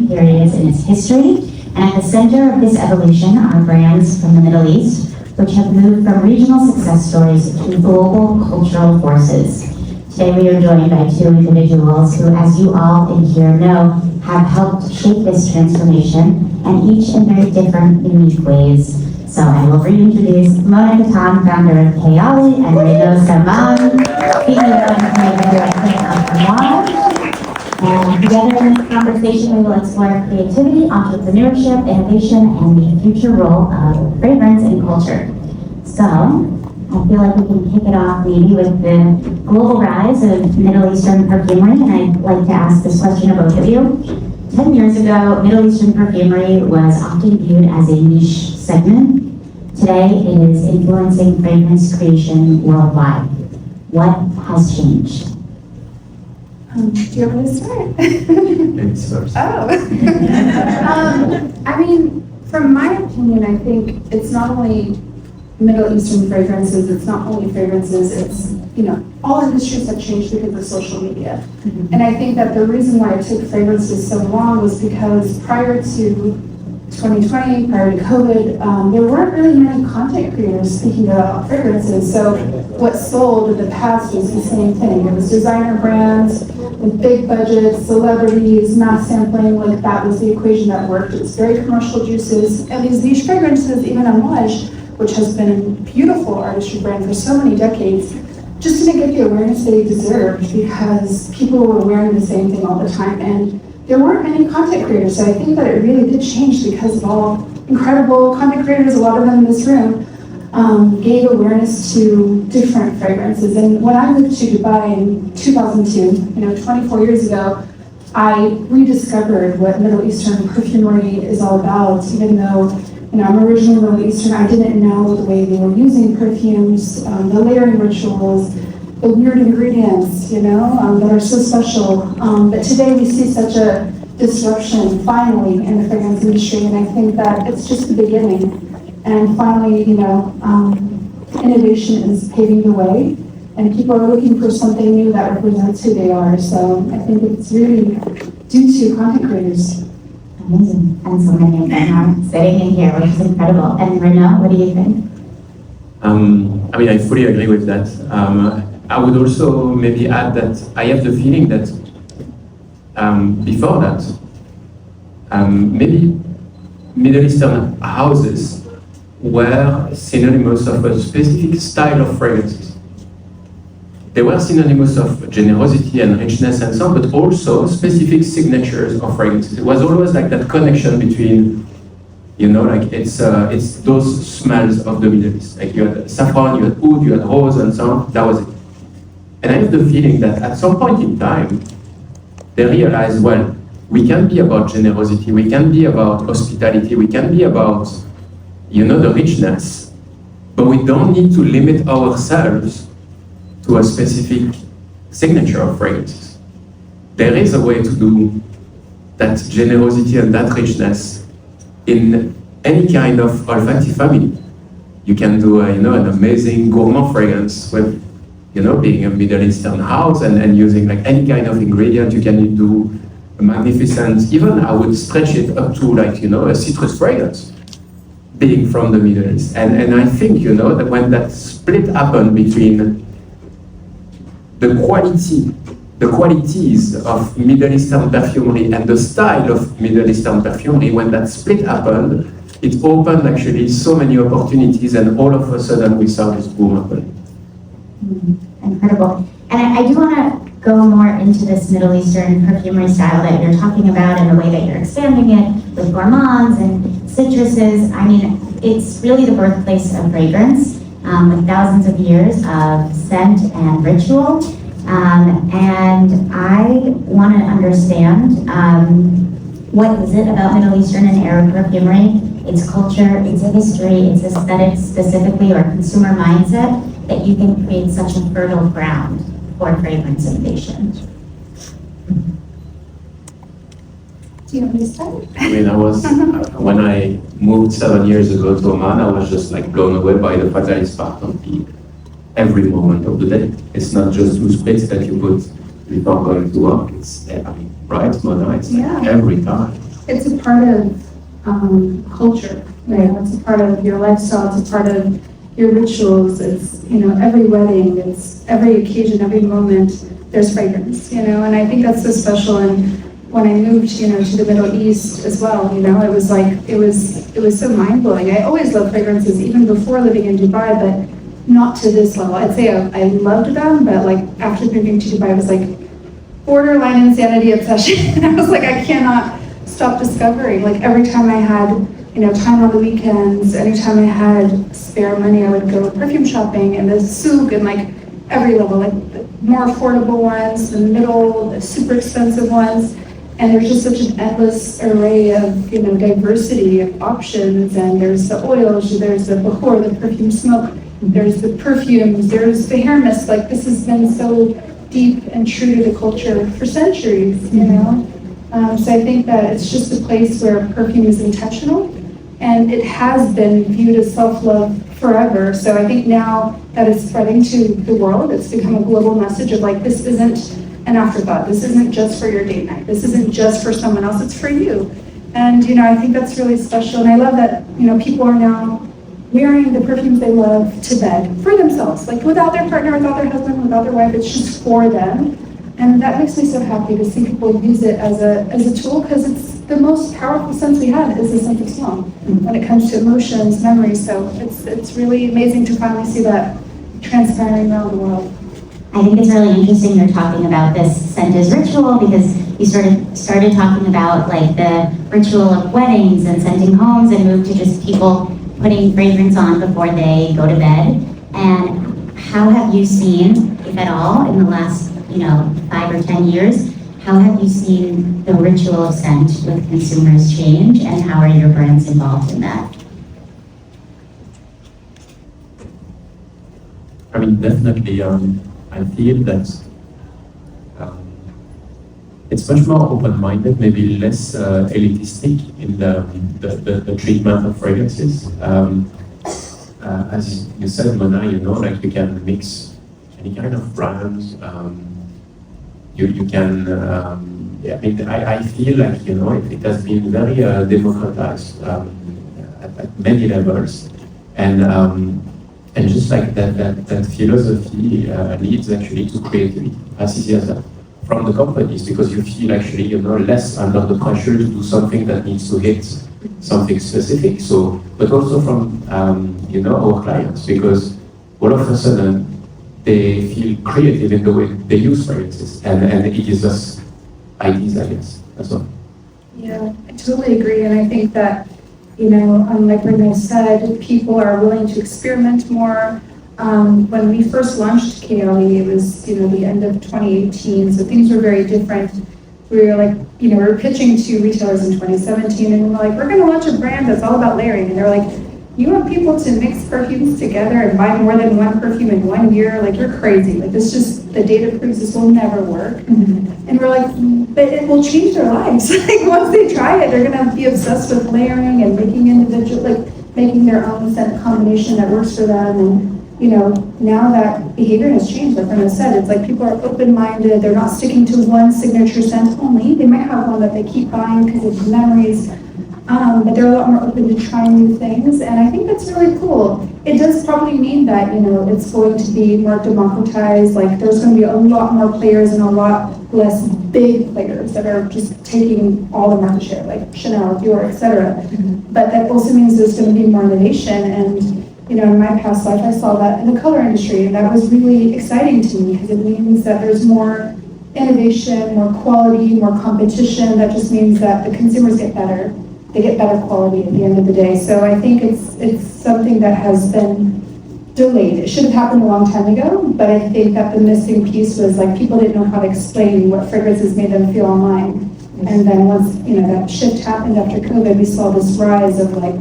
periods in its history, and at the center of this evolution are brands from the Middle East, which have moved from regional success stories to global cultural forces. Today we are joined by two individuals who, as you all in here know, have helped shape this transformation, and each in very different, unique ways. So I will reintroduce Mona Kattan, founder of Kayali, and Reno Saman, CEO and creative director of Amouage. And together in this conversation, we will explore creativity, entrepreneurship, innovation, and the future role of fragrance in culture. So, I feel like we can kick it off maybe with the global rise of Middle Eastern perfumery, and I'd like to ask this question of both of you. 10 years ago, Middle Eastern perfumery was often viewed as a niche segment. Today, it is influencing fragrance creation worldwide. What has changed? Do you want me to start? It's first. Oh. I mean, from my opinion, I think it's not only Middle Eastern fragrances, it's not only fragrances, it's, all industries have changed because of social media. Mm-hmm. And I think that the reason why it took fragrances so long was because prior to 2020, prior to COVID, there weren't really many content creators speaking about fragrances. So what sold in the past was the same thing. It was designer brands with big budgets, celebrities, mass sampling, like that was the equation that worked. It's very commercial juices. And these fragrances, even Amouage, which has been a beautiful artistry brand for so many decades, just didn't get the awareness they deserved because people were wearing the same thing all the time. And there weren't many content creators, so I think that it really did change because of all incredible content creators, a lot of them in this room, gave awareness to different fragrances. And when I moved to Dubai in 2002, 24 years ago, I rediscovered what Middle Eastern perfumery is all about. Even though I'm originally Middle Eastern, I didn't know the way they were using perfumes, the layering rituals, the weird ingredients, that are so special. But today we see such a disruption, finally, in the fragrance industry, and I think that it's just the beginning. And finally, innovation is paving the way, and people are looking for something new that represents who they are. So I think it's really due to content creators. Amazing. And so many of them are sitting in here, which is incredible. And Renaud, what do you think? I fully agree with that. I would also maybe add that I have the feeling that before that, maybe Middle Eastern houses were synonymous of a specific style of fragrances. They were synonymous of generosity and richness and so on, but also specific signatures of fragrances. It was always like that connection between, it's those smells of the Middle East. Like you had saffron, you had oud, you had rose and so on, that was it. And I have the feeling that at some point in time, they realized, well, we can be about generosity, we can be about hospitality, we can be about, the richness, but we don't need to limit ourselves to a specific signature of fragrances. There is a way to do that generosity and that richness in any kind of olfactory family. You can do, an amazing gourmand fragrance with being a Middle Eastern house and using like any kind of ingredient. You can do a magnificent, even I would stretch it up to a citrus fragrance, being from the Middle East. And I think, that when that split happened between the qualities of Middle Eastern perfumery and the style of Middle Eastern perfumery, when that split happened, it opened actually so many opportunities, and all of a sudden we saw this boom happen. Incredible. And I do want to go more into this Middle Eastern perfumery style that you're talking about and the way that you're expanding it with gourmands and citruses. I mean, it's really the birthplace of fragrance with thousands of years of scent and ritual. And I want to understand what is it about Middle Eastern and Arab perfumery, its culture, its history, its aesthetics specifically, or consumer mindset, that you can create such a fertile ground for fragrance innovation. Do you want me to start? When I moved 7 years ago to Oman, I was just blown away by the fatalist part of every moment of the day. It's not just 2 splits that you put before going to work. It's right, Mona, it's every time. it's a part of culture, right? It's a part of your lifestyle, it's a part of your rituals, it's, every wedding, it's every occasion, every moment, there's fragrance, and I think that's so special. And when I moved, to the Middle East as well, it was like, it was so mind-blowing. I always loved fragrances, even before living in Dubai, but not to this level. I'd say I loved them, but like after moving to Dubai, it was like borderline insanity obsession. And I was like, I cannot stop discovering. Like every time I had, time on the weekends, anytime I had spare money, I would go perfume shopping and the souk and like every level, like the more affordable ones, the middle, the super expensive ones. And there's just such an endless array of, diversity of options. And there's the oils, there's the bkhor, the perfume smoke, there's the perfumes, there's the hair mist. Like this has been so deep and true to the culture for centuries, So I think that it's just a place where perfume is intentional, and it has been viewed as self-love forever. So I think now that it's spreading to the world, it's become a global message of like, this isn't an afterthought. This isn't just for your date night. This isn't just for someone else. It's for you. And, I think that's really special. And I love that, people are now wearing the perfumes they love to bed for themselves, like without their partner, without their husband, without their wife. It's just for them. And that makes me so happy to see people use it as a tool, because it's the most powerful sense we have is the sense of smell when it comes to emotions, memories. So it's really amazing to finally see that transpiring around the world. I think it's really interesting you're talking about this scent as ritual, because you sort of started talking about like the ritual of weddings and scenting homes, and moved to just people putting fragrance on before they go to bed. And how have you seen, if at all, in the last 5 or 10 years, how have you seen the ritual of scent with consumers change, and how are your brands involved in that? I mean, definitely, I feel that it's much more open-minded, maybe less elitistic in the treatment of fragrances. As you said, Mona, like you can mix any kind of brands. You can, I feel like, it has been very democratized at many levels. And just like that philosophy leads actually to creativity, as easy as that, from the companies, because you feel actually, less under the pressure to do something that needs to hit something specific. So, but also from, our clients, because all of a sudden, they feel creative in the way they use fragrances, and it gives us ideas, I guess, as well. Yeah, I totally agree, and I think that, like Renee said, people are willing to experiment more. When we first launched Kayali, it was, the end of 2018, so things were very different. We were like, we were pitching to retailers in 2017, and we were like, we're going to launch a brand that's all about layering, and they're like, you want people to mix perfumes together and buy more than one perfume in 1 year? Like, you're crazy. Like, this just, the data proves this will never work. Mm-hmm. And we're like, but it will change their lives. Like, once they try it, they're gonna be obsessed with layering and making individual, like, making their own scent combination that works for them. And, now that behavior has changed, like Renee said, it's like people are open-minded. They're not sticking to one signature scent only. They might have one that they keep buying because of memories. But they're a lot more open to trying new things, and I think that's really cool. It does probably mean that, it's going to be more democratized, like there's going to be a lot more players and a lot less big players that are just taking all the market share, like Chanel, Dior, etc. Mm-hmm. But that also means there's going to be more innovation, and, in my past life, I saw that in the color industry, and that was really exciting to me, because it means that there's more innovation, more quality, more competition. That just means that the consumers get better. They get better quality at the end of the day. So I think it's something that has been delayed. It should have happened a long time ago, but I think that the missing piece was like people didn't know how to explain what fragrances made them feel online. And then once that shift happened after COVID, we saw this rise of like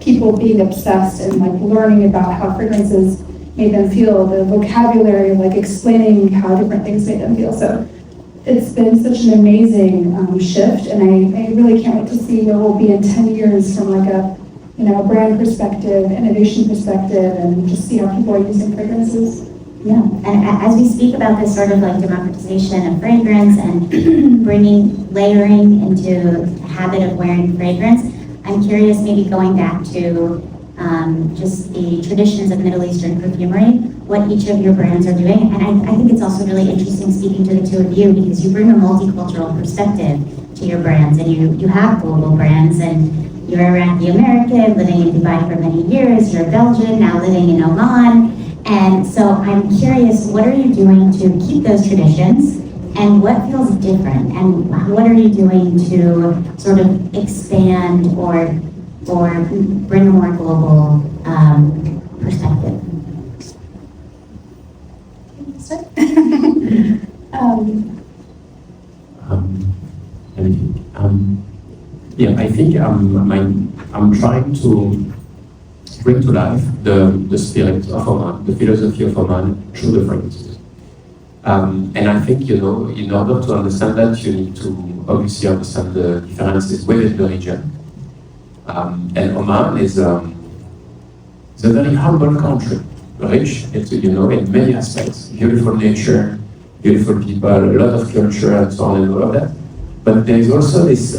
people being obsessed and like learning about how fragrances made them feel, the vocabulary of like explaining how different things made them feel. So it's been such an amazing shift, and I really can't wait to see where we'll be in 10 years from like a brand perspective, innovation perspective, and just see how people are using fragrances. Yeah, and as we speak about this sort of like democratization of fragrance and bringing layering into habit of wearing fragrance. I'm curious, maybe going back to just the traditions of Middle Eastern perfumery, what each of your brands are doing. And I think it's also really interesting speaking to the two of you because you bring a multicultural perspective to your brands, and you have global brands, and you're Iraqi American, living in Dubai for many years, you're Belgian, now living in Oman. And so I'm curious, what are you doing to keep those traditions, and what feels different, and what are you doing to sort of expand or bring a more global perspective? I think I'm trying to bring to life the spirit of Oman, the philosophy of Oman through the fragrances. And I think, in order to understand that, you need to obviously understand the differences within the region. And Oman is a very humble country, rich, in many aspects. Beautiful nature, beautiful people, a lot of culture, and so on and all of that. But there is also this,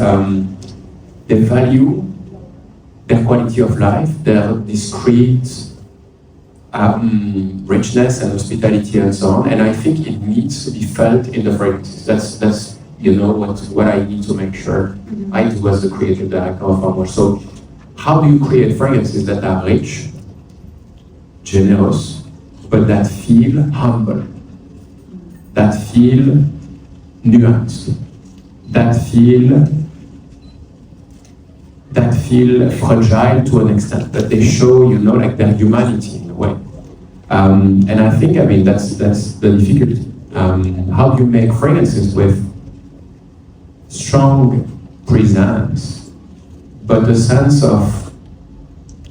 they value their quality of life, their discreet richness and hospitality and so on. And I think it needs to be felt in the fragrances. That's what I need to make sure I do as the creative director of Amouage. So how do you create fragrances that are rich, generous, but that feel humble, that feel nuanced, that feel fragile to an extent, that they show, like their humanity in a way. And I think, that's the difficulty. How do you make fragrances with strong presence, but a sense of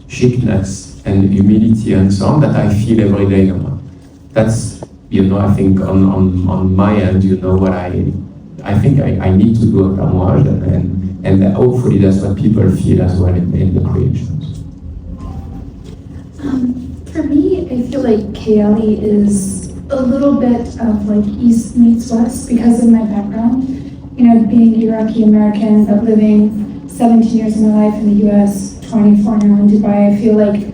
chicness and humility and so on that I feel every day. That's, I think on my end, what I think I need to do at Amouage, and hopefully that's what people feel as well in the creations. For me, I feel like Kayali is a little bit of like East meets West because of my background. Being Iraqi American, but living 17 years of my life in the US, 24 now in Dubai, I feel like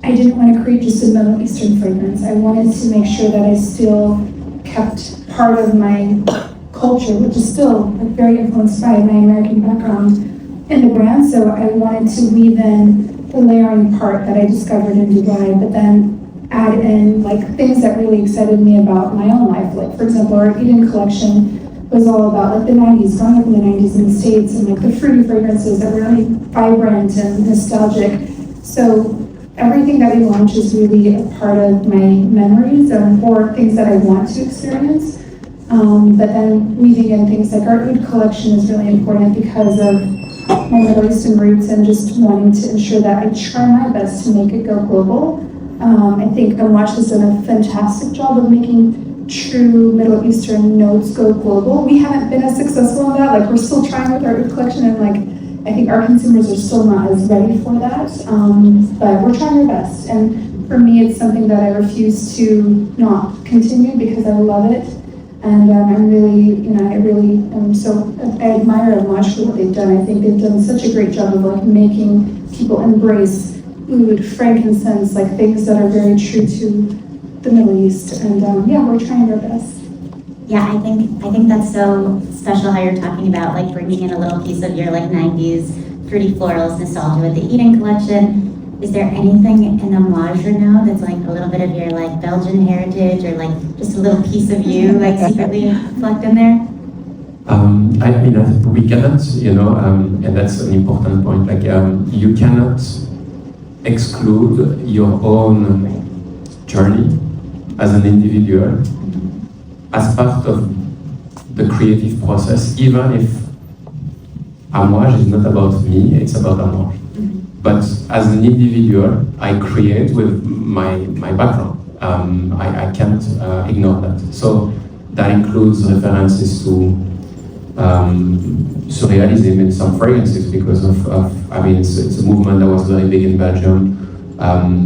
I didn't want to create just a Middle Eastern fragrance. I wanted to make sure that I still kept part of my culture, which is still very influenced by my American background in the brand. So I wanted to weave in the layering part that I discovered in Dubai, but then add in things that really excited me about my own life. Like, for example, our Eden collection was all about the 90s, growing up in the 90s in the States, and the fruity fragrances that were really vibrant and nostalgic. So everything that we launch is really a part of my memories or things that I want to experience. But then weaving in things like our Oud collection is really important because of my Middle Eastern roots and just wanting to ensure that I try my best to make it go global. I think Amouage has done a fantastic job of making true Middle Eastern notes go global. We haven't been as successful in that. We're still trying with our Oud collection, and I think our consumers are still not as ready for that. But we're trying our best. And for me, it's something that I refuse to not continue because I love it. And I'm really, I admire Amouage for what they've done. I think they've done such a great job of making people embrace oud, frankincense, things that are very true to the Middle East. And we're trying our best. Yeah, I think that's so special how you're talking about bringing in a little piece of your 90s fruity florals nostalgia with the Eden collection. Is there anything in Amouage now that's a little bit of your Belgian heritage or just a little piece of you secretly plugged in there? We cannot, and that's an important point. You cannot exclude your own journey as an individual as part of the creative process, even if Amouage is not about me, it's about Amouage. But as an individual, I create with my background. I can't ignore that. So that includes references to surrealism in some fragrances because it's a movement that was very big in Belgium.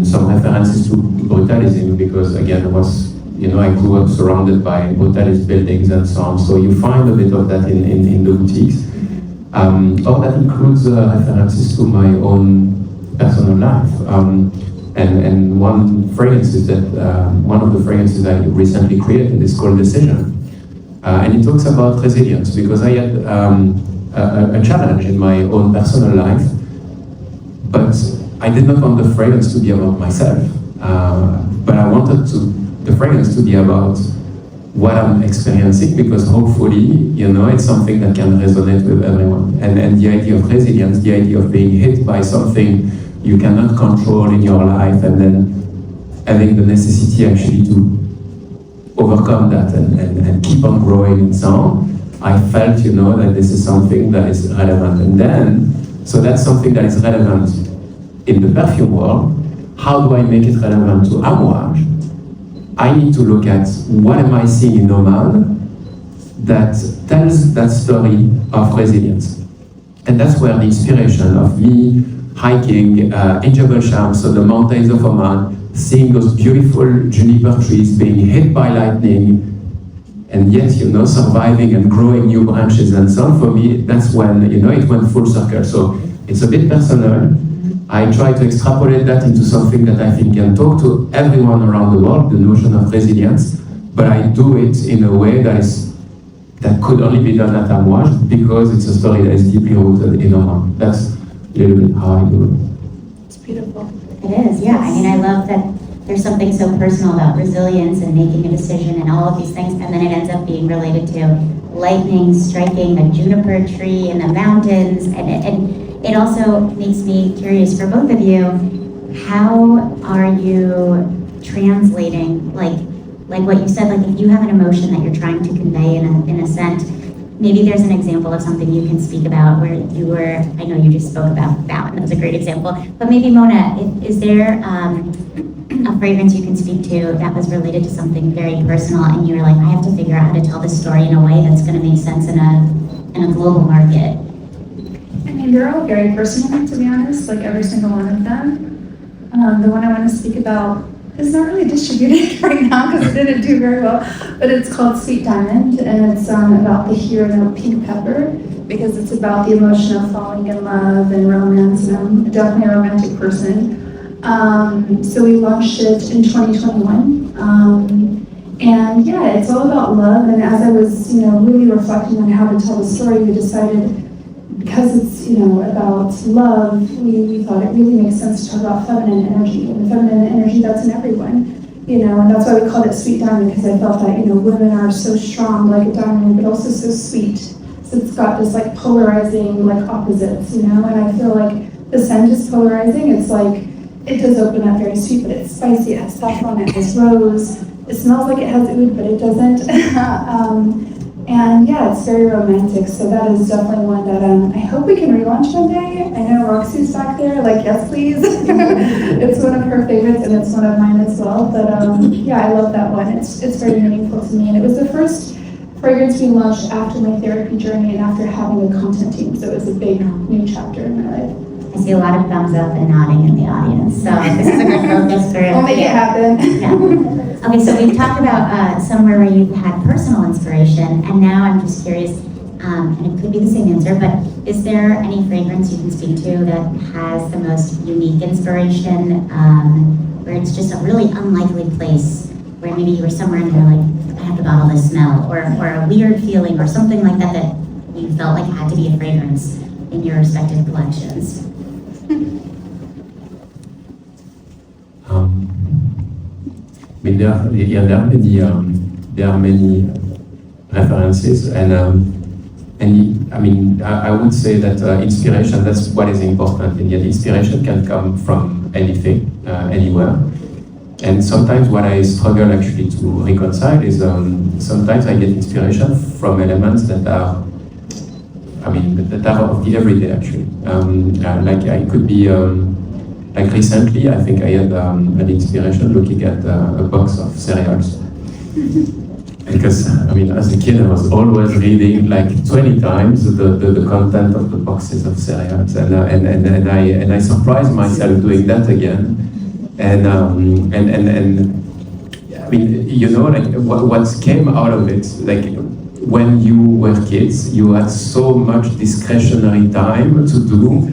Some references to brutalism because again, I grew up surrounded by brutalist buildings and so on. So you find a bit of that in the boutiques. or that includes references to my own personal life. And one fragrance is that one of the fragrances I recently created is called Decision. And it talks about resilience, because I had a challenge in my own personal life, but I did not want the fragrance to be about myself, but I wanted the fragrance to be about what I'm experiencing, because hopefully, it's something that can resonate with everyone. And the idea of resilience, the idea of being hit by something you cannot control in your life, and then having the necessity actually to overcome that and keep on growing and so on, I felt, that this is something that is relevant. And then, so that's something that is relevant in the perfume world. How do I make it relevant to Amouage? I need to look at what am I seeing in Nomad that tells that story of resilience. And that's where the inspiration of me hiking in Jebel Shams, so the mountains of Oman, seeing those beautiful juniper trees being hit by lightning, and yet, surviving and growing new branches and so on, for me, that's when, it went full circle. So it's a bit personal. I try to extrapolate that into something that I think can talk to everyone around the world, the notion of resilience, but I do it in a way that could only be done at Amouage, because it's a story that is deeply rooted in Oman. That's a little bit how I do it. It's beautiful. It is, yeah. I mean, I love that there's something so personal about resilience and making a decision and all of these things, and then it ends up being related to lightning striking a juniper tree in the mountains, and it also makes me curious for both of you, how are you translating, like what you said, like if you have an emotion that you're trying to convey in a scent, maybe there's an example of something you can speak about where I know you just spoke about Fountain, that was a great example, but maybe Mona, is there a fragrance you can speak to that was related to something very personal and you were like, I have to figure out how to tell this story in a way that's going to make sense in a global market? I mean, they're all very personal, to be honest, like every single one of them. The one I want to speak about is not really distributed right now because it didn't do very well, but it's called Sweet Diamond, and it's about the hero note pink pepper, because it's about the emotion of falling in love and romance, and I'm definitely a romantic person. So we launched it in 2021, and yeah, it's all about love, and as I was, really reflecting on how to tell the story, we decided, because it's, about love, we thought it really makes sense to talk about feminine energy, and the feminine energy that's in everyone, and that's why we called it Sweet Diamond, because I felt that, women are so strong like a diamond, but also so sweet. So it's got this like polarizing like opposites, and I feel like the scent is polarizing. It's like, it does open up very sweet, but it's spicy, it has saffron, it has rose, it smells like it has oud, but it doesn't. And yeah, it's very romantic, so that is definitely one that I hope we can relaunch one day. I know Roxy's back there, like, yes please. It's one of her favorites and it's one of mine as well, but yeah, I love that one. It's very meaningful to me, and it was the first fragrance we launched after my therapy journey and after having a content team, so it was a big new chapter in my life. I see a lot of thumbs up and nodding in the audience, so this is a good focus for We'll make it happen. Yeah. Okay, so we've talked about somewhere where you've had personal inspiration, and now I'm just curious, and it could be the same answer, but is there any fragrance you can speak to that has the most unique inspiration, where it's just a really unlikely place, where maybe you were somewhere and you're like, I have to bottle this smell, or a weird feeling, or something like that that you felt like had to be a fragrance in your respective collections? I mean, there are many references, and I mean, I would say that inspiration, that's what is important, and yet inspiration can come from anything, anywhere. And sometimes what I struggle actually to reconcile is sometimes I get inspiration from elements that are, that are of the everyday actually. Like I could be, like recently, I think I had an inspiration looking at a box of cereals. Because, as a kid, I was always reading like 20 times the content of the boxes of cereals. And I surprised myself doing that again. And like what came out of it, like when you were kids, you had so much discretionary time to do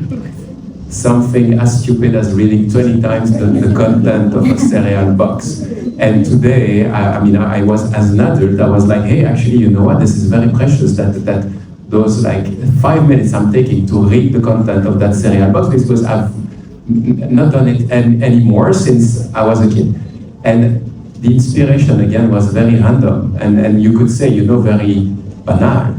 something as stupid as reading 20 times the content of a cereal box. And today, I was, as an adult, I was like, hey, actually, you know what, this is very precious that those like 5 minutes I'm taking to read the content of that cereal box, because I've not done it anymore since I was a kid. And the inspiration, again, was very random, and you could say, very banal.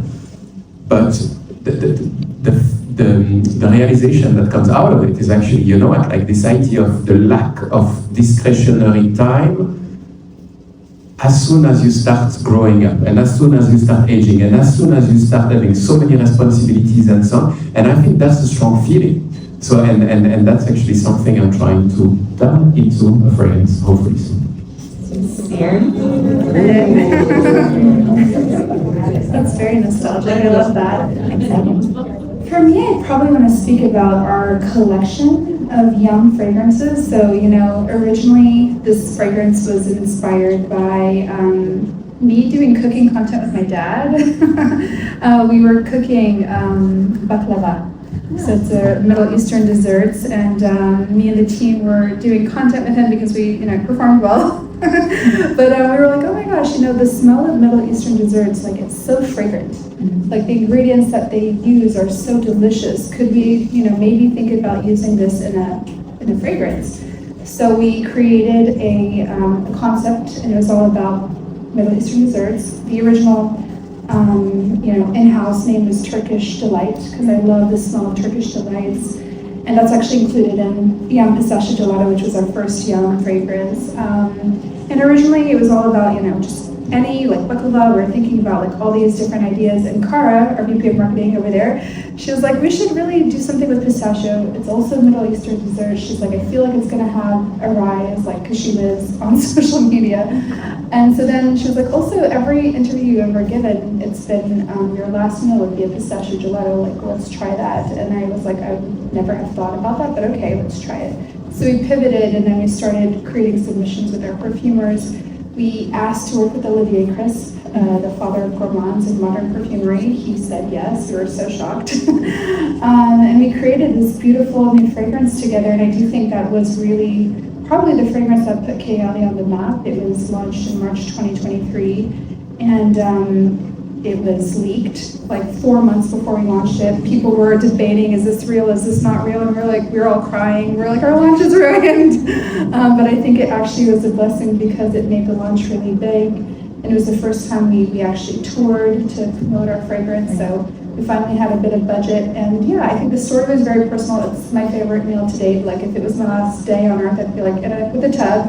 But the realization that comes out of it is actually, like this idea of the lack of discretionary time as soon as you start growing up, and as soon as you start aging, and as soon as you start having so many responsibilities and so on. And I think that's a strong feeling. So, and that's actually something I'm trying to turn into a fragrance, hopefully soon. That's very nostalgic. I love that. For me, I probably want to speak about our collection of young fragrances. So, originally this fragrance was inspired by me doing cooking content with my dad. We were cooking baklava. So it's a Middle Eastern desserts, and me and the team were doing content with him because we, performed well. But we were like, oh my gosh, the smell of Middle Eastern desserts, like it's so fragrant. Like the ingredients that they use are so delicious. Could we, maybe think about using this in a fragrance? So we created a concept, and it was all about Middle Eastern desserts. The original in-house name was Turkish Delight, because I love the smell of Turkish delights. And that's actually included in Yum Pistachio Gelato, which was our first Yum fragrance. And originally it was all about, just any, like baklava, we're thinking about like all these different ideas. And Cara, our VP of marketing over there, she was like, we should really do something with pistachio. It's also Middle Eastern dessert. She's like, I feel like it's gonna have a rise, like, cause she lives on social media. And so then she was like, also every interview you've ever given, it's been, your last meal would be a pistachio gelato, like let's try that. And I was like, I would never have thought about that, but okay, let's try it. So we pivoted, and then we started creating submissions with our perfumers. We asked to work with Olivier Crisp, the father of gourmands in modern perfumery. He said yes. We were so shocked. And we created this beautiful new fragrance together, and I do think that was really probably the fragrance that put Kayali on the map. It was launched in March 2023, and it was leaked like 4 months before we launched it. People were debating, is this real, is this not real? And we were all crying. We're like, our launch is ruined. But I think it actually was a blessing because it made the launch really big. And it was the first time we actually toured to promote our fragrance. So we finally had a bit of budget. And yeah, I think the story was very personal. It's my favorite meal to date. Like if it was my last day on earth, I'd be like with a tub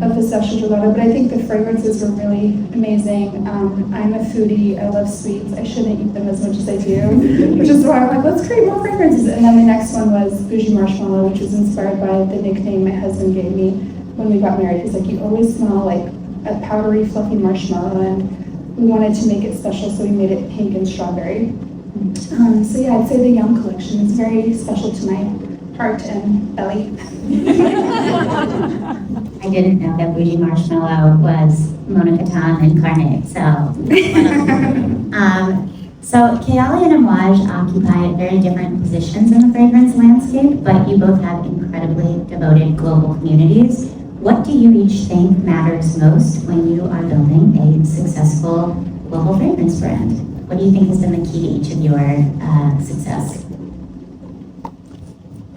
of pistachio gelato. But I think the fragrances were really amazing. I'm a foodie. I love sweets. I shouldn't eat them as much as I do, which is why I'm like, let's create more fragrances. And then the next one was Bougie Marshmallow, which was inspired by the nickname my husband gave me when we got married. He's like, you always smell like a powdery, fluffy marshmallow, and we wanted to make it special, so we made it pink and strawberry. So yeah, I'd say the Yum collection is very special to my heart and belly. I didn't know that Bougie Marshmallow was Mona Kattan incarnate, so. So Kayali and Amouage occupy very different positions in the fragrance landscape, but you both have incredibly devoted global communities. What do you each think matters most when you are building a successful global fragrance brand? What do you think has been the key to each of your success?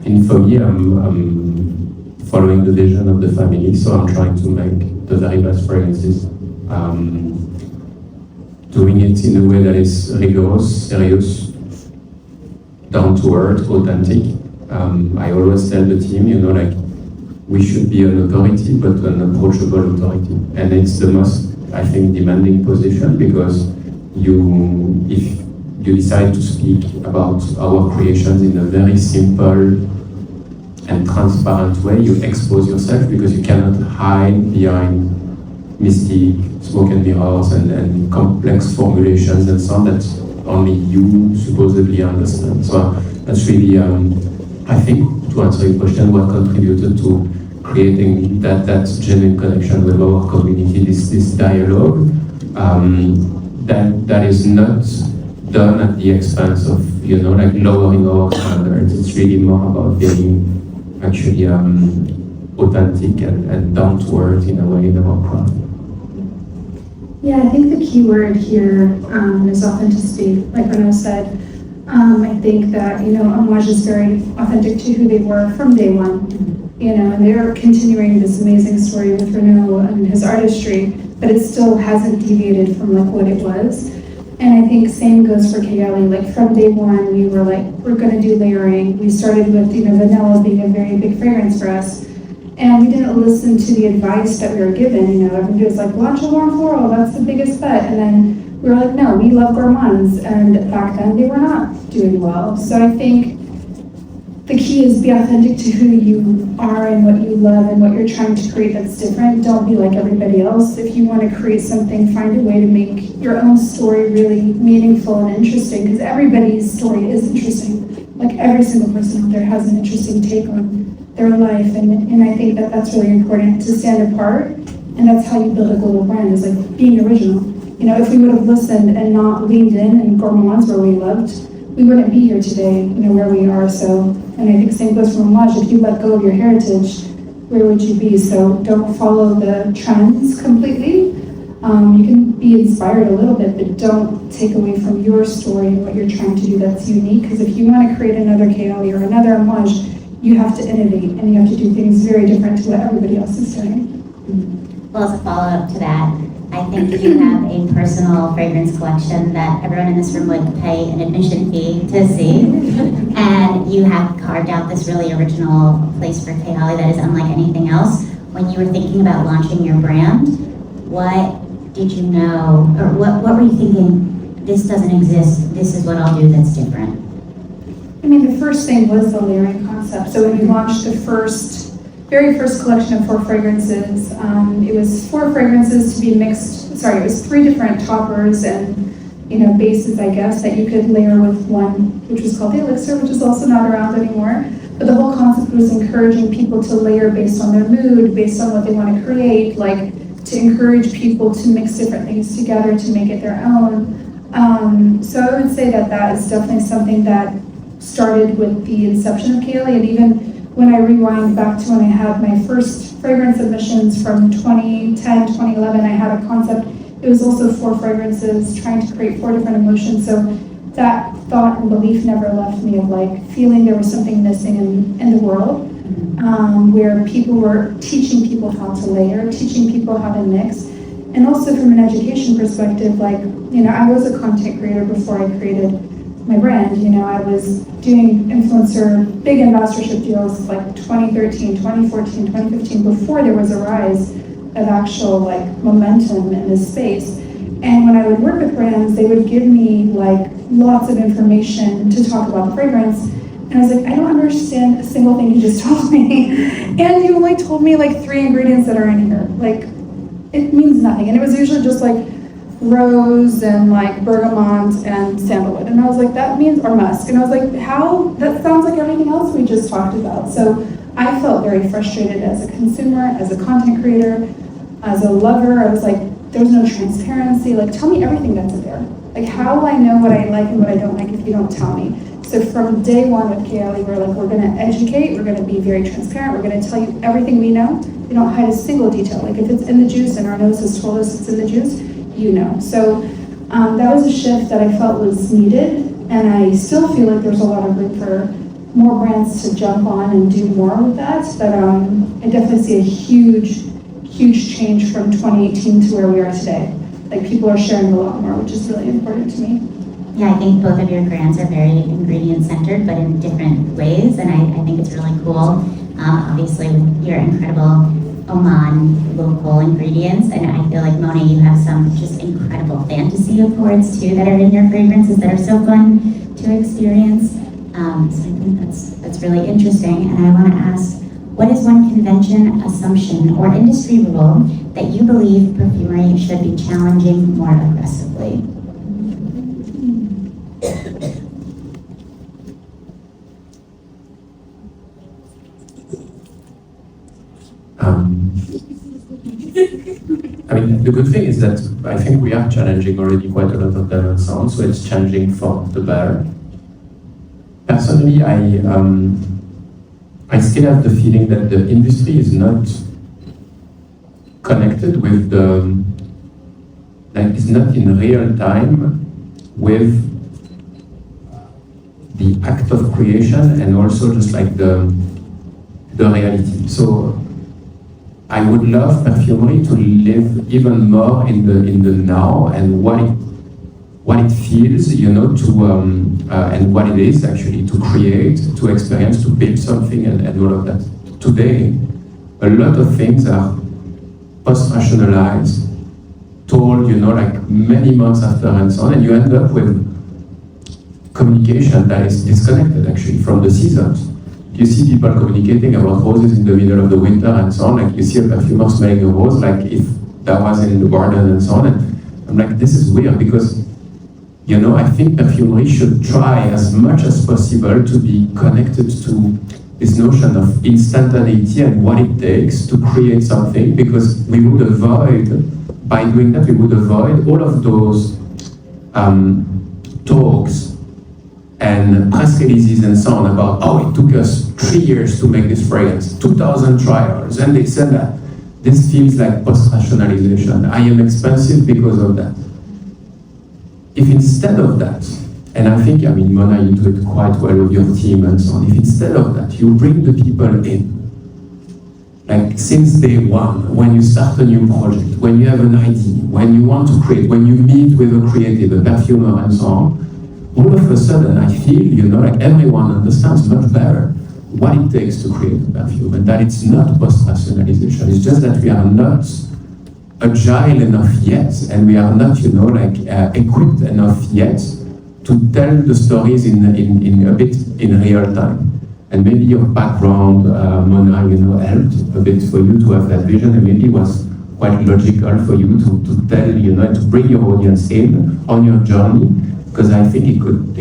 And for me, I'm following the vision of the family, so I'm trying to make the very best fragrances. Doing it in a way that is rigorous, serious, down to earth, authentic. I always tell the team, we should be an authority, but an approachable authority. And it's the most, I think, demanding position, because if you decide to speak about our creations in a very simple and transparent way, you expose yourself, because you cannot hide behind mystique, smoke and mirrors, and complex formulations and so on that only you supposedly understand. So that's really, I think, to answer your question, what contributed to creating that genuine connection with our community, this dialogue. that is not done at the expense of, like lowering our standards. It's really more about being actually authentic and down to earth in a way in our craft. Yeah, I think the key word here is authenticity. Like Renaud said, I think that, Amouage is very authentic to who they were from day one, and they're continuing this amazing story with Renaud and his artistry, but it still hasn't deviated from like what it was. And I think same goes for Kayali. Like from day one, we were like, we're gonna do layering. We started with, vanilla being a very big fragrance for us. And we didn't listen to the advice that we were given. Everybody was like, launch a warm floral, that's the biggest bet. And then we were like, no, we love gourmands. And back then they were not doing well. So I think the key is be authentic to who you are and what you love and what you're trying to create that's different. Don't be like everybody else. If you want to create something, find a way to make your own story really meaningful and interesting, because everybody's story is interesting. Like every single person out there has an interesting take on their life, and I think that that's really important to stand apart, and that's how you build a global brand, is like being original. If we would have listened and not leaned in and gourmands where we loved, we wouldn't be here today, where we are. So, and I think same goes for Amouage. If you let go of your heritage, where would you be? So don't follow the trends completely. You can be inspired a little bit, but don't take away from your story and what you're trying to do that's unique. Because if you want to create another Kayali or another Amouage, you have to innovate and you have to do things very different to what everybody else is doing. Well, as a follow-up to that, I think you have a personal fragrance collection that everyone in this room would pay an admission fee to see. And you have carved out this really original place for Kayali that is unlike anything else. When you were thinking about launching your brand, what did you know, or what were you thinking, this doesn't exist, this is what I'll do that's different? The first thing was the layering concept. So when we launched the very first collection of 4 fragrances, it was 4 fragrances to be mixed, it was 3 different toppers and, bases, I guess, that you could layer with one, which was called the Elixir, which is also not around anymore. But the whole concept was encouraging people to layer based on their mood, based on what they want to create, like to encourage people to mix different things together to make it their own. So I would say that is definitely something that started with the inception of Kayali, and even when I rewind back to when I had my first fragrance submissions from 2010, 2011, I had a concept. It was also 4 fragrances, trying to create 4 different emotions. So that thought and belief never left me of like feeling there was something missing in the world, where people were teaching people how to layer, teaching people how to mix. And also from an education perspective, like, I was a content creator before I created my brand. I was doing influencer, big ambassadorship deals like 2013, 2014, 2015, before there was a rise of actual like momentum in this space. And when I would work with brands, they would give me like lots of information to talk about the fragrance. And I was like, I don't understand a single thing you just told me. And you only told me like 3 ingredients that are in here. Like, it means nothing. And it was usually just like rose and like bergamot and sandalwood. And I was like, that means, or musk. And I was like, how? That sounds like everything else we just talked about. So I felt very frustrated as a consumer, as a content creator, as a lover. I was like, there's no transparency. Like, tell me everything that's in there. Like, how will I know what I like and what I don't like if you don't tell me? So from day one with Kayali, we're like, we're gonna educate, we're gonna be very transparent, we're gonna tell you everything we know. We don't hide a single detail. Like if it's in the juice and our nose has told us it's in the juice, you know. So that was a shift that I felt was needed, and I still feel like there's a lot of room for more brands to jump on and do more with that. But I definitely see a huge change from 2018 to where we are today. Like people are sharing a lot more, which is really important to me. Yeah, I think both of your brands are very ingredient-centered, but in different ways, and I think it's really cool. Obviously, with your incredible Oman local ingredients, and I feel like, Mona, you have some just incredible fantasy accords, too, that are in your fragrances that are so fun to experience. So I think that's really interesting, and I want to ask, what is one convention, assumption, or industry rule that you believe perfumery should be challenging more aggressively? I mean, the good thing is that I think we are challenging already quite a lot of different sounds, so it's changing from the better. Personally, I still have the feeling that the industry is not connected with it's not in real time with the act of creation and also just like the reality. So I would love perfumery to live even more in the now and what it feels, you know, and what it is actually to create, to experience, to build something and all of that. Today, a lot of things are post-rationalized, told, you know, like many months after and so on, and you end up with communication that is disconnected actually from the seasons. You see people communicating about roses in the middle of the winter and so on, like you see a perfumer smelling a rose, like if that was in the garden and so on, and I'm like, this is weird because, you know, I think perfumery should try as much as possible to be connected to this notion of instantaneity and what it takes to create something, because we would avoid, by doing that, we would avoid all of those talks and press releases and so on about, oh, it took us 3 years to make this fragrance, 2,000 trials, and they said that. This feels like post-rationalization. I am expensive because of that. If instead of that, and I think, I mean, Mona, you do it quite well with your team and so on, if instead of that, you bring the people in, like since day one, when you start a new project, when you have an idea, when you want to create, when you meet with a creative, a perfumer and so on, all of a sudden I feel, you know, like everyone understands much better what it takes to create a perfume and that it's not post-rationalization. It's just that we are not agile enough yet and we are not, you know, like equipped enough yet to tell the stories in a bit in real time. And maybe your background, Mona, you know, helped a bit for you to have that vision, and maybe it was quite logical for you to tell, you know, to bring your audience in on your journey, because I think it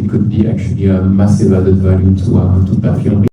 could be actually a massive added value to perfumery.